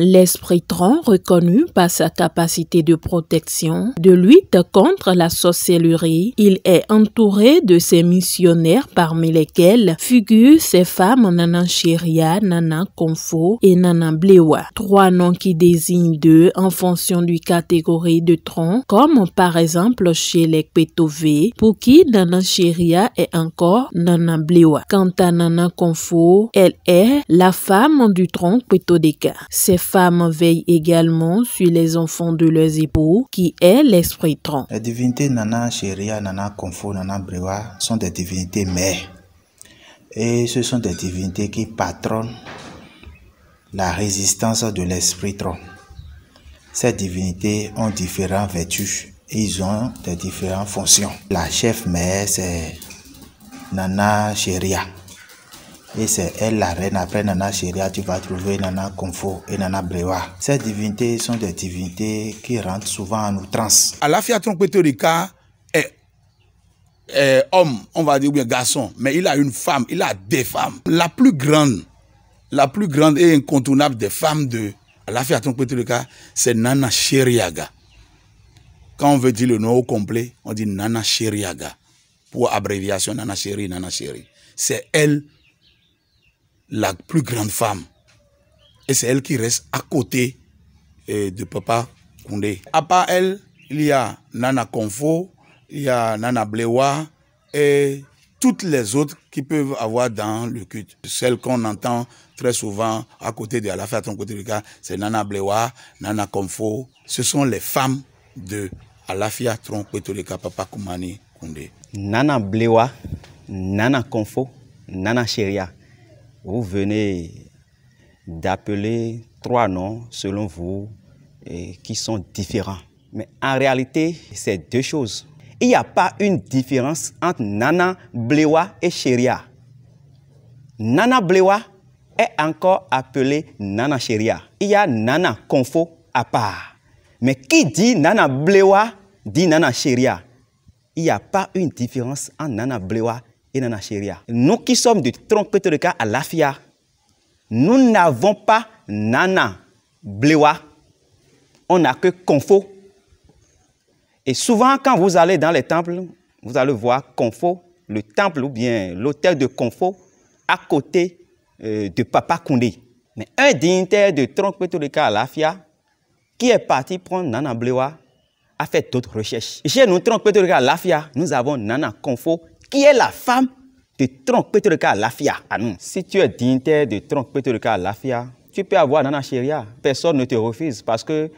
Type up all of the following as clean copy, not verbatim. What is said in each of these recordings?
L'esprit tronc, reconnu par sa capacité de protection, de lutte contre la sorcellerie, il est entouré de ses missionnaires parmi lesquels figurent ses femmes Nana Sheria, Nana Konfo et Nana Blewa. 3 noms qui désignent d'eux en fonction du catégorie de tronc, comme par exemple chez les Kpetové, pour qui Nana Sheria est encore Nana Blewa. Quant à Nana Konfo, elle est la femme du tronc Kpetodeka. Ces femmes veillent également sur les enfants de leurs époux, qui est l'esprit tronc. Les divinités Nana Sheria, Nana Konfo, Nana Blewa sont des divinités mères. Et ce sont des divinités qui patronnent la résistance de l'esprit tronc. Ces divinités ont différentes vertus et ils ont des différentes fonctions. La chef mère, c'est Nana Sheria. Et c'est elle la reine. Après Nana Sheria, tu vas trouver Nana Konfo et Nana Blewa. Ces divinités sont des divinités qui rentrent souvent en outrance. Alafia Tronc Kpetodeka est homme, on va dire, ou bien garçon, mais il a une femme, il a des femmes. La plus grande et incontournable des femmes de Alafia Tronc Kpetodeka, c'est Nana Sheriaga. Quand on veut dire le nom au complet, on dit Nana Sheriaga. Pour abréviation, Nana Sheri, Nana Sheri. C'est elle la plus grande femme. Et c'est elle qui reste à côté de Papa Koundé. À part elle, il y a Nana Konfo, il y a Nana Blewa et toutes les autres qui peuvent avoir dans le culte. Celles qu'on entend très souvent à côté de Alafia Tronc Kpetodeka, c'est Nana Blewa, Nana Konfo. Ce sont les femmes de Alafia Tronc Kpetodeka, Papa Koumani Koundé. Nana Blewa, Nana Konfo, Nana Sheria. Vous venez d'appeler 3 noms, selon vous, qui sont différents. Mais en réalité, c'est 2 choses. Il n'y a pas une différence entre Nana Blewa et Sheria. Nana Blewa est encore appelée Nana Sheria. Il y a Nana Konfo à part. Mais qui dit Nana Blewa dit Nana Sheria. Il n'y a pas une différence entre Nana Blewa et Nana Sheria. Nous qui sommes du Tronc Kpetodeka Alafia, nous n'avons pas Nana Blewa, on n'a que Konfo. Et souvent, quand vous allez dans les temples, vous allez voir Konfo, le temple ou bien l'hôtel de Konfo, à côté de Papa Koundé. Mais un dignitaire de Tronc Kpetodeka Alafia, qui est parti prendre Nana Blewa, a fait d'autres recherches. Chez nous, Tronc Kpetodeka Alafia, nous avons Nana Konfo, qui est la femme de Tronc Kpetodeka Alafia à nous. Si tu es dignitaire de Tronc Kpetodeka Alafia, tu peux avoir Nana Sheria. Personne ne te refuse parce que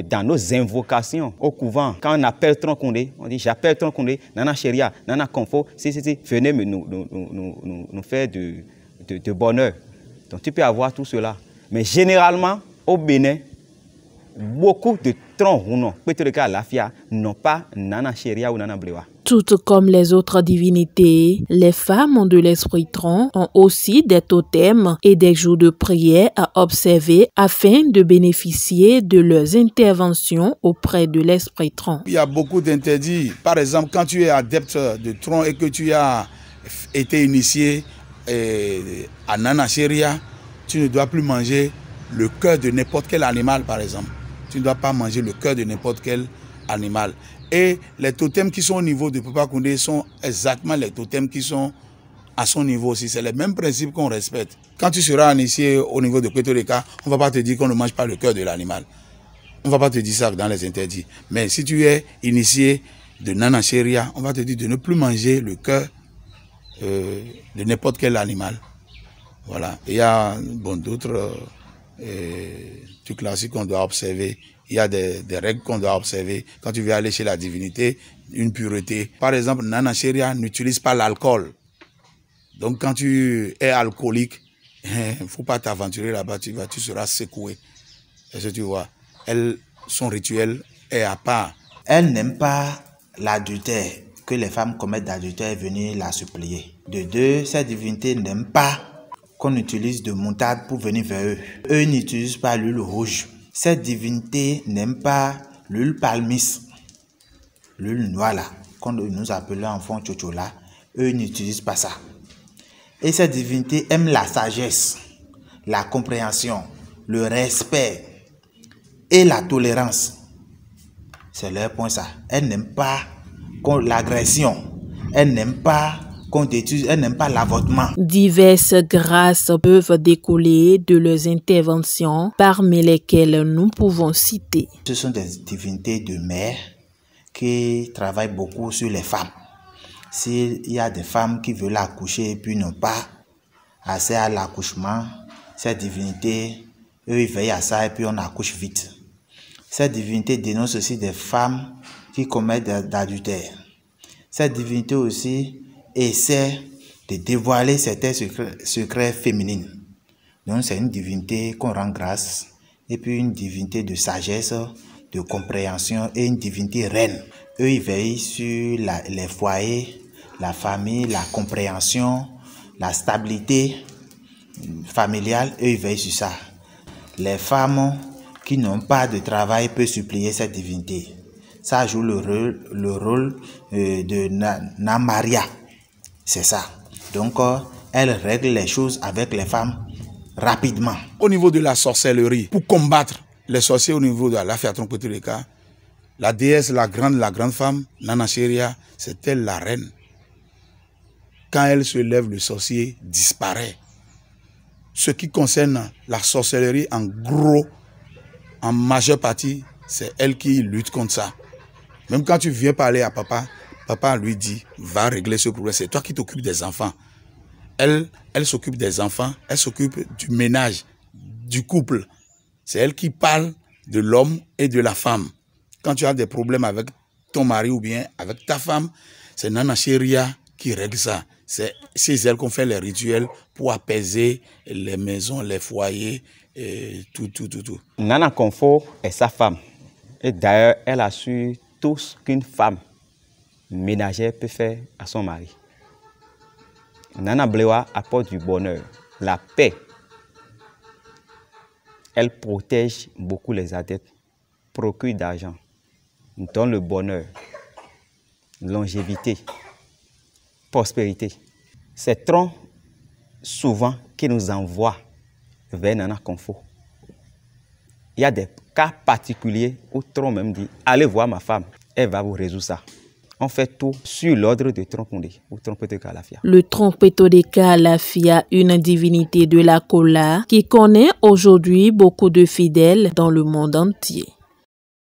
dans nos invocations au couvent, quand on appelle Tronc Koundé, on dit j'appelle Tronc Koundé, Nana Sheria, Nana Konfo, si, venez nous faire de bonheur. Donc tu peux avoir tout cela. Mais généralement, au Bénin, beaucoup de troncs Kpetodeka Alafia n'ont pas Nana Sheria ou Nana Blewa. Toutes comme les autres divinités, les femmes de l'esprit tronc ont aussi des totems et des jours de prière à observer afin de bénéficier de leurs interventions auprès de l'esprit tronc. Il y a beaucoup d'interdits. Par exemple, quand tu es adepte de tronc et que tu as été initié à Nana Sheria, tu ne dois plus manger le cœur de n'importe quel animal, par exemple. Tu ne dois pas manger le cœur de n'importe quel animal. Et les totems qui sont au niveau de Papa Koundé sont exactement les totems qui sont à son niveau aussi. C'est le même principe qu'on respecte. Quand tu seras initié au niveau de Kpetodeka, on ne va pas te dire qu'on ne mange pas le cœur de l'animal. On ne va pas te dire ça dans les interdits. Mais si tu es initié de Nana Sheria, on va te dire de ne plus manger le cœur de n'importe quel animal. Voilà. Il y a d'autres trucs classiques qu'on doit observer. Il y a des règles qu'on doit observer quand tu veux aller chez la divinité, une pureté. Par exemple, Nana Sheria n'utilise pas l'alcool. Donc quand tu es alcoolique, il ne faut pas t'aventurer là-bas, tu seras secoué. Est-ce que tu vois? Son rituel est à part. Elle n'aime pas l'adultère, que les femmes commettent d'adultère et venir la supplier. De 2, cette divinité n'aime pas qu'on utilise de moutarde pour venir vers eux. Eux n'utilisent pas l'huile rouge. Cette divinité n'aime pas l'huile palmis, l'huile noire là, qu'on nous appelons en fond chochola. Eux n'utilisent pas ça. Et cette divinité aime la sagesse, la compréhension, le respect. et la tolérance. C'est leur point ça. Elle n'aime pas l'agression. Elle n'aime pas qu'on détruise, elle n'aime pas l'avortement. Diverses grâces peuvent découler de leurs interventions, parmi lesquelles nous pouvons citer. Ce sont des divinités de mer qui travaillent beaucoup sur les femmes. S'il y a des femmes qui veulent accoucher et puis n'ont pas accès à l'accouchement, ces divinités, eux, ils veillent à ça et puis on accouche vite. Ces divinités dénoncent aussi des femmes qui commettent d'adultère. Ces divinités aussi essaient de dévoiler certains secrets féminins. Donc c'est une divinité qu'on rend grâce et puis une divinité de sagesse, de compréhension et une divinité reine. Eux, ils veillent sur les foyers, la famille, la compréhension, la stabilité familiale. Eux, ils veillent sur ça. Les femmes qui n'ont pas de travail peuvent supplier cette divinité. Ça joue le rôle de Namaria. C'est ça. Donc, elle règle les choses avec les femmes rapidement. Au niveau de la sorcellerie, pour combattre les sorciers au niveau de la Fiatron-Poteleka, la déesse, la grande femme, Nana Sheria, c'est elle la reine. Quand elle se lève, le sorcier disparaît. Ce qui concerne la sorcellerie, en gros, en majeure partie, c'est elle qui lutte contre ça. Même quand tu viens parler à papa, papa lui dit, va régler ce problème. C'est toi qui t'occupes des enfants. Elle s'occupe des enfants, elle s'occupe du ménage, du couple. C'est elle qui parle de l'homme et de la femme. Quand tu as des problèmes avec ton mari ou bien avec ta femme, c'est Nana Sheria qui règle ça. C'est chez elle qu'on fait les rituels pour apaiser les maisons, les foyers, et tout. Nana Konfo est sa femme. Et d'ailleurs, elle a su tout ce qu'une femme ménagère peut faire à son mari. Nana Blewa apporte du bonheur, la paix. Elle protège beaucoup les adeptes, procure d'argent, donne le bonheur, longévité, prospérité. C'est Tron souvent qui nous envoie vers Nana Konfo. Il y a des cas particuliers où Tron même dit « Allez voir ma femme, elle va vous résoudre ça ». On fait tout sur l'ordre de Tron Koundé ou Trompeteka Alafia. Le Trompeteka Alafia, une divinité de la Kola qui connaît aujourd'hui beaucoup de fidèles dans le monde entier.